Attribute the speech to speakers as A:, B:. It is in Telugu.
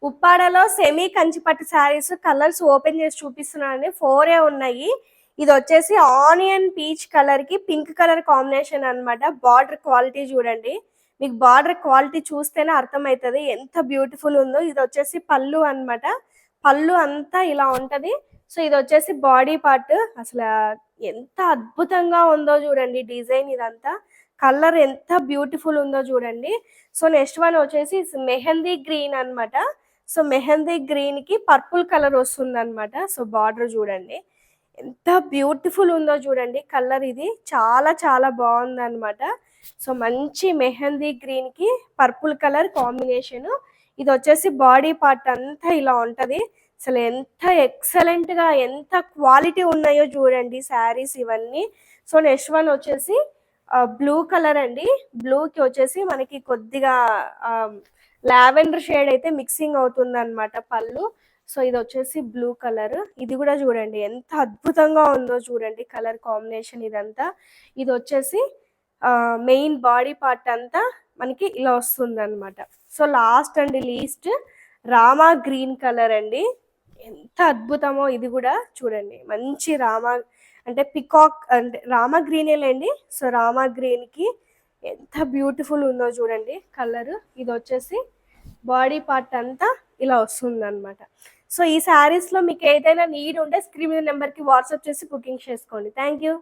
A: ఉప్పాడలో సెమీ కంచిపట్టు శారీస్ కలర్స్ ఓపెన్ చేసి చూపిస్తున్నానండి. 4 ఉన్నాయి. ఇది వచ్చేసి ఆనియన్ పీచ్ కలర్ కి పింక్ కలర్ కాంబినేషన్ అన్నమాట. బార్డర్ క్వాలిటీ చూడండి. మీకు బార్డర్ క్వాలిటీ చూస్తేనే అర్థమవుతుంది ఎంత బ్యూటిఫుల్ ఉందో. ఇది వచ్చేసి పళ్ళు అన్నమాట. పళ్ళు అంతా ఇలా ఉంటది. సో ఇది వచ్చేసి బాడీ పార్ట్. అసలు ఎంత అద్భుతంగా ఉందో చూడండి డిజైన్ ఇదంతా. కలర్ ఎంత బ్యూటిఫుల్ ఉందో చూడండి. సో నెక్స్ట్ వన్ వచ్చేసి మెహందీ గ్రీన్ అన్నమాట. సో మెహందీ గ్రీన్ కి పర్పుల్ కలర్ వస్తుంది అనమాట. సో బార్డర్ చూడండి ఎంత బ్యూటిఫుల్ ఉందో చూడండి. కలర్ ఇది చాలా చాలా బాగుంది అనమాట. సో మంచి మెహందీ గ్రీన్ కి పర్పుల్ కలర్ కాంబినేషన్. ఇది వచ్చేసి బాడీ పార్ట్ అంతా ఇలా ఉంటది. అసలు ఎంత ఎక్సలెంట్ గా ఎంత క్వాలిటీ ఉన్నాయో చూడండి శారీస్ ఇవన్నీ. సో నెక్స్ట్ వన్ వచ్చేసి బ్లూ కలర్ అండి. బ్లూ కి వచ్చేసి మనకి కొద్దిగా లావెండర్ షేడ్ అయితే మిక్సింగ్ అవుతుంది అనమాట పళ్ళు. సో ఇది వచ్చేసి బ్లూ కలర్. ఇది కూడా చూడండి ఎంత అద్భుతంగా ఉందో చూడండి కలర్ కాంబినేషన్ ఇదంతా. ఇది వచ్చేసి మెయిన్ బాడీ పార్ట్ అంతా మనకి ఇలా వస్తుంది అనమాట. So last and least Rama green colour అండి. ఎంత అద్భుతమో ఇది కూడా చూడండి. మంచి రామా అంటే పికాక్ అంటే రామా గ్రీనే లేండి. సో రామా గ్రీన్ కి ఎంత బ్యూటిఫుల్ ఉందో చూడండి కలర్. ఇది వచ్చేసి బాడీ పార్ట్ అంతా ఇలా వస్తుంది అనమాట. సో ఈ శారీస్ లో మీకు ఏదైనా నీడ్ ఉంటే స్క్రీన్ నెంబర్ కి వాట్సాప్ చేసి బుకింగ్ చేసుకోండి. Thank you.